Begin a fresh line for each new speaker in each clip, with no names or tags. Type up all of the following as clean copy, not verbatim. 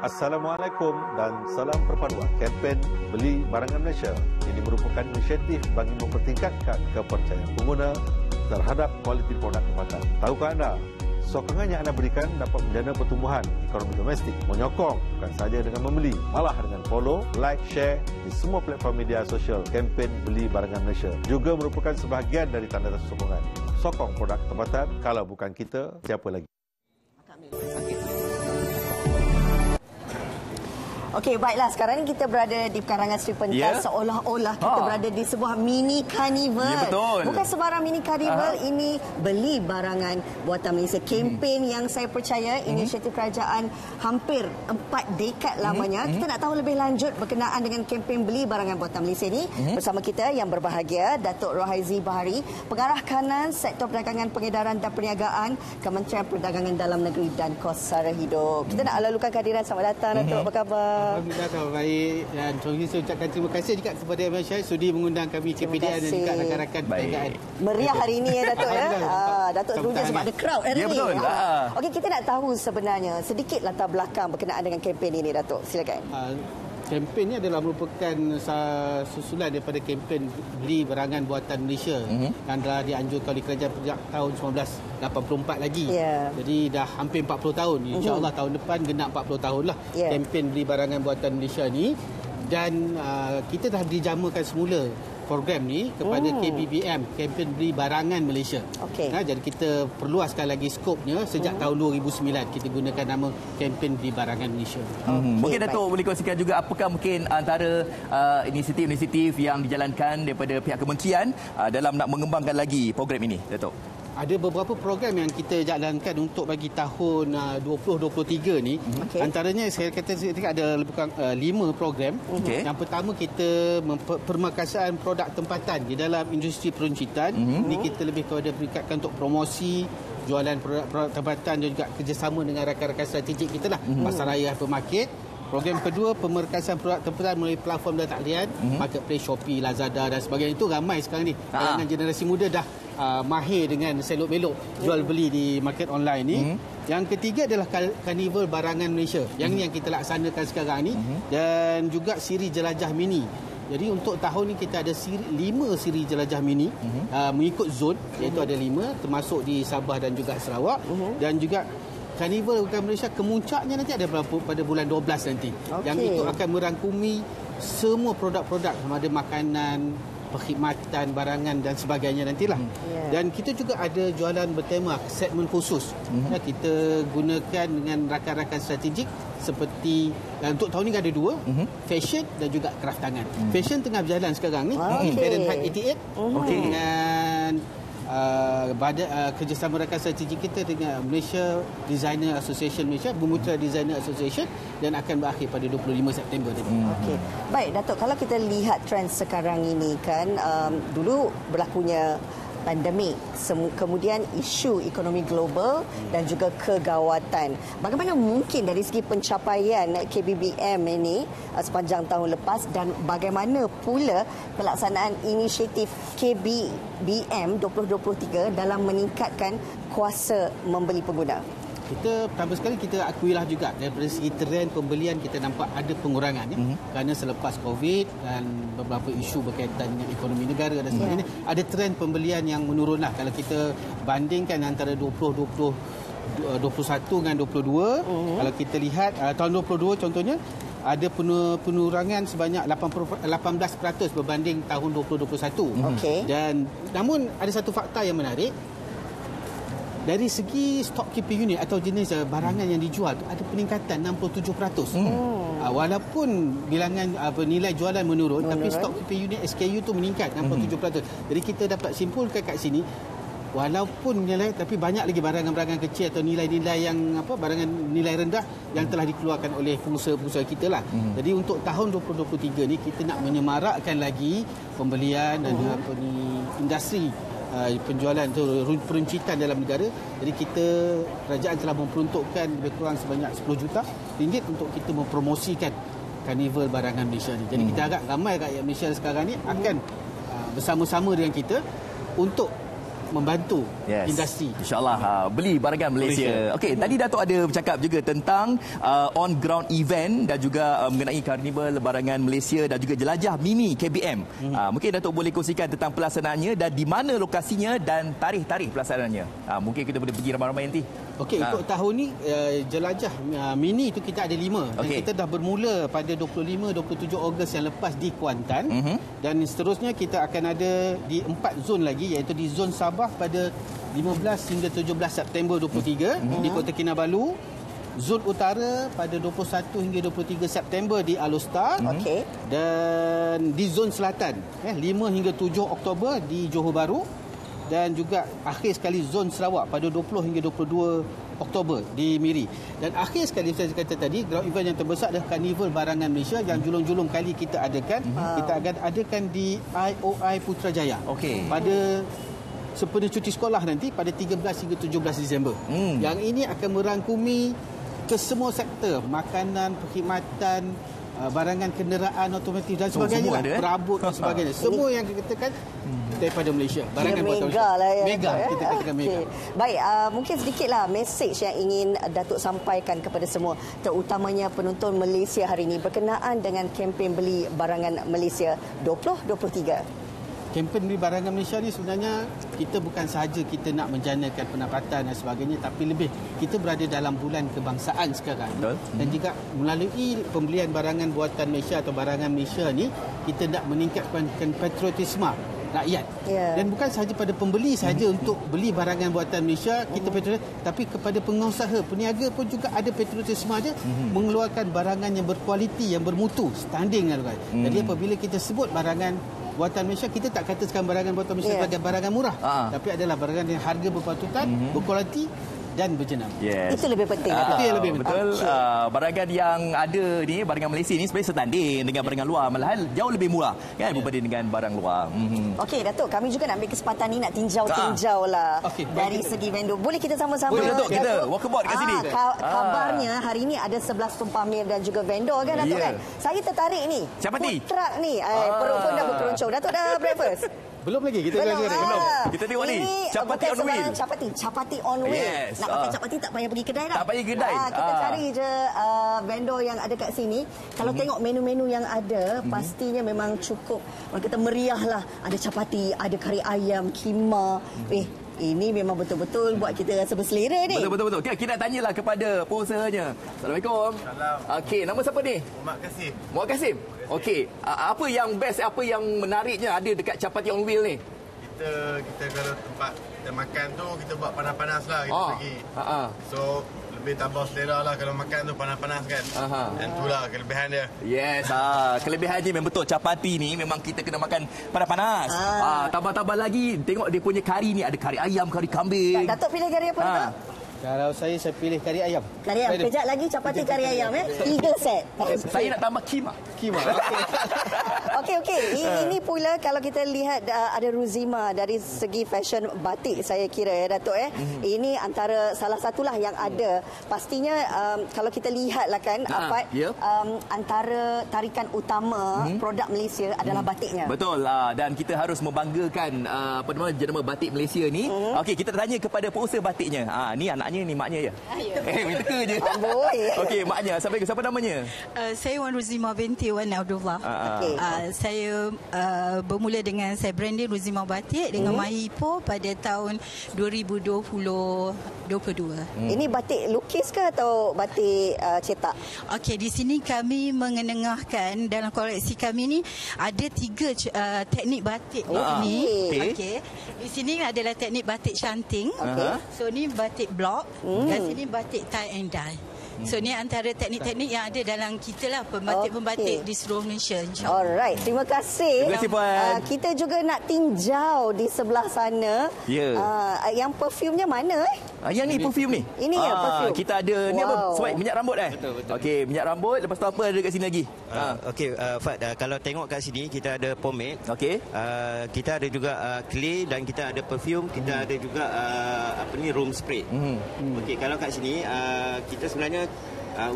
Assalamualaikum dan salam perpaduan. Kempen Beli Barangan Malaysia ini merupakan inisiatif bagi mempertingkatkan kepercayaan pengguna terhadap kualiti produk tempatan. Tahukah anda, sokongan yang anda berikan dapat menjana pertumbuhan ekonomi domestik, menyokong bukan sahaja dengan membeli, malah dengan follow, like, share di semua platform media sosial Kempen Beli Barangan Malaysia. Juga merupakan sebahagian dari tanda sokongan. Sokong produk tempatan, kalau bukan kita, siapa lagi?
Okey, baiklah. Sekarang ni kita berada di pekarangan Sri Pentas. Seolah-olah kita berada di sebuah mini karnival.
Ya, betul.
Bukan sebarang mini karnival, ini beli barangan buatan Malaysia. Kempen yang saya percaya inisiatif kerajaan hampir 4 dekad lamanya. Kita nak tahu lebih lanjut berkenaan dengan kempen beli barangan buatan Malaysia ini. Bersama kita yang berbahagia, Datuk Rohaizi Bahari, Pengarah Kanan Sektor Perdagangan, Pengedaran dan Perniagaan, Kementerian Perdagangan Dalam Negeri dan Kos Sara Hidup. Kita nak lalukan kehadiran. Selamat datang, Datuk. Apa khabar?
Alhamdulillah, khabar baik. Dan saya ucapkan terima kasih juga kepada Malaysia sudi mengundang kami KPDN dan juga rakan-rakan perniagaan.
Meriah hari ini ya, Datuk ya. Datuk teruja sebab ada crowd hari
ini. Ya, betul.
Okey, kita nak tahu sebenarnya sedikit latar belakang berkenaan dengan kempen ini, Datuk. Silakan.
Kempen ini adalah merupakan susulan daripada kempen beli barangan buatan Malaysia yang telah dianjurkan oleh kerajaan sejak tahun 1984 lagi. Jadi dah hampir 40 tahun. InsyaAllah tahun depan genap 40 tahun lah kempen beli barangan buatan Malaysia ni. Dan kita dah dijamakan semula program ni kepada KBBM, Kempen Beli Barangan Malaysia. Jadi kita perluaskan lagi skopnya sejak tahun 2009 kita gunakan nama Kempen Beli Barangan Malaysia.
Mungkin Datuk boleh kongsikan juga apakah mungkin antara inisiatif-inisiatif yang dijalankan daripada pihak kementerian dalam nak mengembangkan lagi program ini, Datuk?
Ada beberapa program yang kita jalankan untuk bagi tahun 2023 ni. Antaranya saya kata ada lebih kurang 5 program. Yang pertama, kita permakasan produk tempatan di dalam industri peruncitan. Ini kita lebih kepada meningkatkan untuk promosi jualan produk tempatan dan juga kerjasama dengan rakan-rakan strategik kita lah, pasaraya hypermarket. Program kedua, pemerkasan produk tempatan melalui platform dan talian, marketplace Shopee, Lazada dan sebagainya. Itu ramai sekarang ni. Kalangan generasi muda dah mahir dengan selok-belok jual beli di market online ni. Yang ketiga adalah Karnival Barangan Malaysia. Yang ni yang kita laksanakan sekarang ni. Dan juga siri jelajah mini. Jadi untuk tahun ni kita ada 5 siri jelajah mini mengikut zon, iaitu ada 5 termasuk di Sabah dan juga Sarawak. Dan juga Karnival Barangan Malaysia kemuncaknya nanti ada pada bulan 12 nanti. Yang itu akan merangkumi semua produk-produk, sama ada makanan, perkhidmatan, barangan dan sebagainya nantilah. Dan kita juga ada jualan bertema segmen khusus. Kita gunakan dengan rakan-rakan strategik seperti untuk tahun ni ada 2, fashion dan juga craft tangan. Fashion tengah berjalan sekarang ni, Fahrenheit 88 dengan kerjasama rakan strategik kita dengan Malaysia Designer Association Malaysia, Bumiputera Designer Association, dan akan berakhir pada 25 September tadi.
Baik, Datuk, kalau kita lihat trend sekarang ini kan, dulu berlakunya pandemik, kemudian isu ekonomi global dan juga kegawatan. Bagaimana mungkin dari segi pencapaian KBBM ini sepanjang tahun lepas, dan bagaimana pula pelaksanaan inisiatif KBBM 2023 dalam meningkatkan kuasa membeli pengguna?
Kita pertama sekali kita akuilah juga daripada segi trend pembelian kita nampak ada pengurangan kerana selepas COVID dan beberapa isu berkaitan dengan ekonomi negara dan sebagainya, ada trend pembelian yang menurunlah. Kalau kita bandingkan antara 2021 dengan 22, kalau kita lihat tahun 22 contohnya ada penurunan sebanyak 18% berbanding tahun 2021. Dan namun ada satu fakta yang menarik. Dari segi stock keeping unit atau jenis barangan yang dijual tu ada peningkatan 67%. Walaupun bilangan nilai jualan menurun, tapi stock keeping unit SKU tu meningkat 67%. Jadi kita dapat simpulkan kat sini walaupun nilai, tapi banyak lagi barangan-barangan kecil atau nilai-nilai yang barangan nilai rendah yang telah dikeluarkan oleh pengusaha-pengusaha kita lah. Jadi untuk tahun 2023 ni kita nak menyemarakkan lagi pembelian dan industri penjualan tu, peruncitan dalam negara. Jadi kerajaan telah memperuntukkan lebih kurang sebanyak 10 juta ringgit untuk kita mempromosikan Karnival Barangan Malaysia ni. Jadi kita harap ramai rakyat Malaysia sekarang ni akan bersama-sama dengan kita untuk membantu industri.
InsyaAllah beli barangan Malaysia. Okey, tadi Datuk ada bercakap juga tentang on ground event dan juga mengenai Karnival Barangan Malaysia dan juga jelajah mini KBM. Mungkin Datuk boleh kongsikan tentang pelaksanaannya dan di mana lokasinya dan tarikh-tarikh pelaksanaannya. Mungkin kita boleh pergi ramai-ramai nanti.
Okey, untuk tahun ni jelajah mini itu kita ada 5. Dan kita dah bermula pada 25-27 Ogos yang lepas di Kuantan. Dan seterusnya kita akan ada di 4 zon lagi, iaitu di zon Sabah pada 15 hingga 17 September 23 di Kota Kinabalu. Zon Utara pada 21 hingga 23 September di Alor-Star. Dan di zon Selatan 5 hingga 7 Oktober di Johor Bahru. Dan juga akhir sekali zon Sarawak pada 20 hingga 22 Oktober di Miri. Dan akhir sekali saya kata tadi, ground event yang terbesar adalah Karnival Barangan Malaysia yang julung-julung kali kita adakan. Kita akan adakan di IOI Putrajaya. Pada sempena cuti sekolah nanti pada 13 hingga 17 Disember. Yang ini akan merangkumi ke semua sektor, makanan, perkhidmatan, barangan kenderaan otomotif dan sebagainya, perabot dan sebagainya. Semua yang kita katakan daripada Malaysia. Barangan buatan Malaysia.
Lah ya,
mega, kita katakan mega.
Baik, mungkin sedikitlah mesej yang ingin Datuk sampaikan kepada semua, terutamanya penonton Malaysia hari ini berkenaan dengan kempen beli barangan Malaysia 2023.
Kempen beli barangan Malaysia ni sebenarnya kita bukan sahaja kita nak menjanakan pendapatan dan sebagainya, tapi lebih kita berada dalam bulan kebangsaan sekarang. Dan juga melalui pembelian barangan buatan Malaysia atau barangan Malaysia ni kita nak meningkatkan patriotisme rakyat. Dan bukan sahaja pada pembeli sahaja untuk beli barangan buatan Malaysia kita patriotis, tapi kepada pengusaha, peniaga pun juga ada patriotisme aja mengeluarkan barangan yang berkualiti, yang bermutu, standing kan. Jadi apabila kita sebut barangan buatan Malaysia, kita tak katakan barangan buatan Malaysia sebagai barangan murah, tapi adalah barangan yang harga berpatutan, berkualiti dan berjenam.
Itu lebih penting.
Itu yang lebih penting.
Betul. Barangan yang ada ni, barangan Malaysia ni sebenarnya setanding dengan barangan luar, malahan jauh lebih murah kan berbanding dengan barang luar.
Okey Datuk, kami juga nak ambil kesempatan ni nak tinjau lah dari segi vendor. Boleh kita sama-sama?
Boleh Datuk, kita walkabout kat sini.
Kabarnya hari ini ada 11 pemamir dan juga vendor kan Datuk kan? Saya tertarik ni.
Capati.
Food truck ni. Perut pun dah berkeroncong. Datuk dah breakfast?
Belum lagi, kita belum.
Kita tengok ni, capati on wheel.
Capati on wheel. Nak makan capati tak payah pergi kedai dah.
Tak payah kedai.
Kita cari je vendor yang ada kat sini. Kalau tengok menu-menu yang ada, pastinya memang cukup, orang kata meriah lah. Ada capati, ada kari ayam, kima. Ini memang betul-betul buat kita rasa berselera ni.
Betul. Okay, kita tanyalah kepada pengusahanya. Assalamualaikum. Okey, nama siapa ni? Muhammad Kasim. Okey, apa yang best, apa yang menariknya ada dekat capati on wheel ni?
Kita kalau tempat kita makan tu kita buat panas-panas lah kita pergi. So lebih tambah selera lah kalau makan tu panas-panas kan. Dan itulah kelebihan dia.
Yes, kelebihan dia memang betul. Capati ni memang kita kena makan panas-panas. Tambah-tambah lagi, tengok dia punya kari ni ada kari ayam, kari kambing.
Datuk pilih kari apa Datuk?
Kalau saya pilih kari ayam.
Kari ayam. Kejap lagi capati kari ayam 3 set.
Saya nak tambah kima.
Okey. Ini pula kalau kita lihat ada Ruzima dari segi fashion batik, saya kira ya Datuk Ini antara salah satulah yang ada. Pastinya kalau kita lihatlah kan antara tarikan utama produk Malaysia adalah batiknya.
Betul. Dan kita harus membanggakan jenama batik Malaysia ni. Okey, kita tanya kepada pengusaha batiknya. Ni anaknya ni, maknya ya. Minta ke je. Okey, maknya. Siapa namanya?
Saya Wan Ruzima binti Wan Abdullah. Saya bermula dengan saya branding Ruzima Batik dengan Mahipo pada tahun 2022.
Ini batik lukis ke atau batik cetak?
Okey, di sini kami mengenengahkan, dalam koleksi kami ni ada 3 teknik batik ni. Okey. Di sini adalah teknik batik canting. So ni batik block dan sini batik tie and dye. So ni antara teknik-teknik yang ada dalam kita lah, pembatik-pembatik di seluruh Malaysia, insyaAllah.
Alright, terima kasih.
Terima kasih, Puan.
Kita juga nak tinjau di sebelah sana.
Ya.
Yang perfumnya mana?
Yang ni perfume ni.
Ini ya perfume.
Kita ada ni apa?
Wow.
Swipe minyak rambut
Betul.
Okey, minyak rambut. Lepas tu apa ada kat sini lagi?
Okey, Fad, kalau tengok kat sini kita ada pomade.
Okey.
Kita ada juga clay dan kita ada perfume, kita ada juga room spray. Okey, kalau kat sini kita sebenarnya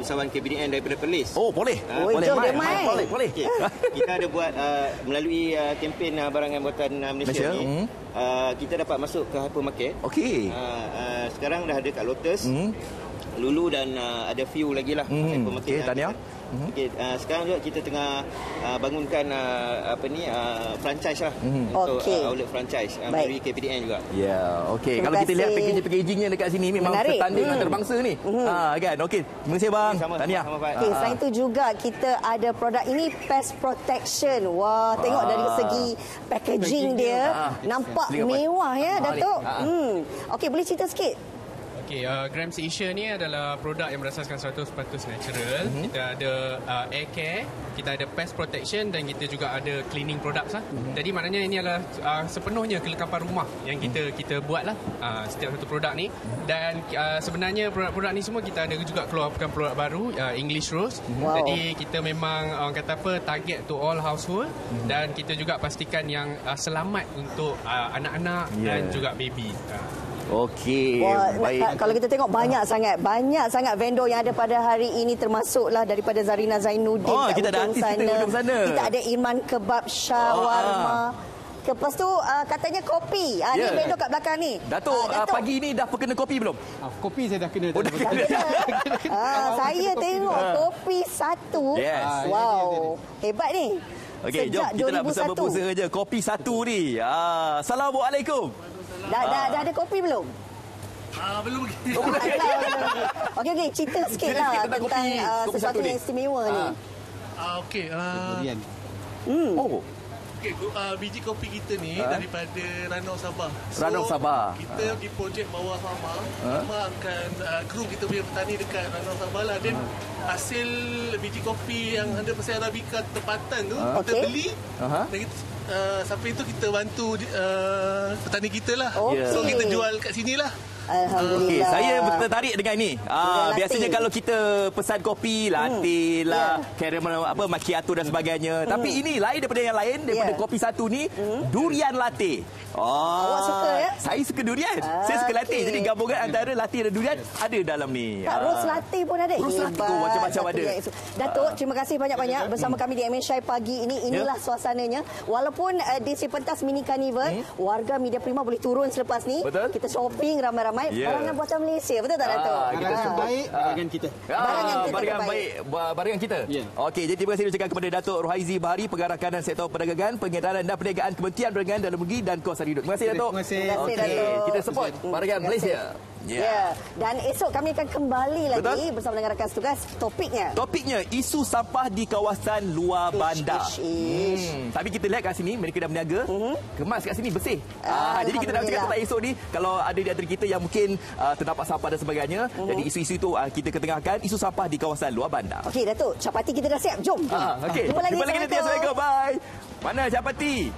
usahawan KBDN daripada Perlis.
Oh, boleh.
Boleh. Jom dia main.
Boleh.
Okay. Kita ada buat melalui kempen barangan buatan Malaysia ni. Kita dapat masuk ke hypermarket.
Okey.
Sekarang dah ada kat Lotus, Lulu dan ada few lagi lah hypermarket.
Okey, tahniah.
Okay, sekarang juga kita tengah bangunkan franchise lah untuk outlet franchise melalui KPDN juga.
Ya, okey.
Terima
Kalau kita lihat
kasih.
packaging-packagingnya dekat sini memang
Menarik.
setanding antarabangsa ni. Kan? Okey. Terima kasih bang. Tahniah.
Okey, selain itu juga kita ada produk ini pest protection. Wah, tengok dari segi packaging dia nampak mewah ya, Datuk. Okey, boleh cerita sikit?
Okey, Grams Asia ni adalah produk yang berasaskan 100% natural. Kita ada air care, kita ada pest protection dan kita juga ada cleaning products lah. Jadi maknanya ini adalah sepenuhnya kelengkapan rumah yang kita buat lah setiap satu produk ni. Dan sebenarnya produk-produk ni semua kita ada juga keluarkan produk baru, English Rose. Jadi kita memang orang kata apa, target to all household dan kita juga pastikan yang selamat untuk anak-anak dan juga baby.
Okey, baik.
Kalau kita tengok banyak sangat vendor yang ada pada hari ini, termasuklah daripada Zarina Zainuddin
kita ada artis kita duduk sana.
Kita ada Iman Kebab, Shawarma. Lepas tu katanya kopi. Ni vendor kat belakang ni.
Datuk, pagi ni dah perkena kopi belum?
Kopi saya dah kena.
Saya tengok kopi satu.
Yes.
Wow, hebat ni.
Okey, jom kita nak bersama-bersama je kopi satu ni. Assalamualaikum.
Dah ada kopi belum?
Belum lagi.
Okey, cerita sikit lah tentang sesuatu yang istimewa ni.
Okey. Okey, biji kopi kita ni daripada Ranau Sabah.
Ranau Sabah.
Kita pergi projek bawah Mama. Mama akan kru kita punya petani dekat Ranau Sabah lah. Dan hasil biji kopi yang 100% Arabica tempatan tu kita beli. Dan kita, sampai itu kita bantu petani kita lah. So kita jual kat sini lah.
Alhamdulillah.
Okey, saya tertarik dengan ni. Biasanya kalau kita pesan kopi, latte lah, caramel macchiato dan sebagainya. Tapi ini lain daripada yang lain, daripada kopi satu ni, durian latte.
Awak suka ya?
Saya suka durian. Saya suka latte. Jadi gabungan antara latte dan durian ada dalam ni.
Rose latte pun ada.
Rose latte macam-macam ada.
Datuk, terima kasih banyak-banyak bersama kami di MSHI pagi ini. Inilah suasananya. Walaupun di si pentas mini carnival, warga Media Prima boleh turun selepas ni.
Betul.
Kita shopping ramai-ramai. Barangan buatan Malaysia. Betul tak, Datuk?
Barangan terbaik, barangan kita.
Barangan kita. Okey, jadi terima kasih ucapkan kepada Datuk Rohaizi Bahari, Pengarah Kanan Sektor Perdagangan, Pengedaran dan Perniagaan Kementerian Perdagangan Dalam Negeri dan Kos Hari Hidup. Terima kasih, Datuk.
Terima kasih,
Datuk.
Kita support barangan Malaysia.
Dan esok kami akan kembali lagi bersama dengan rakan setugas. Topiknya
isu sampah di kawasan luar bandar. Tapi kita lihat kat sini mereka dah berniaga. Kemas kat sini bersih. Jadi kita nak cakap tentang esok ni, kalau ada di antara kita yang mungkin terdapat sampah dan sebagainya. Jadi isu-isu itu kita ketengahkan, isu sampah di kawasan luar bandar.
Okey, Datuk, Capati kita dah siap. Jom.
Okey. Jumpa lagi nanti. Assalamualaikum. Bye. Mana Capati?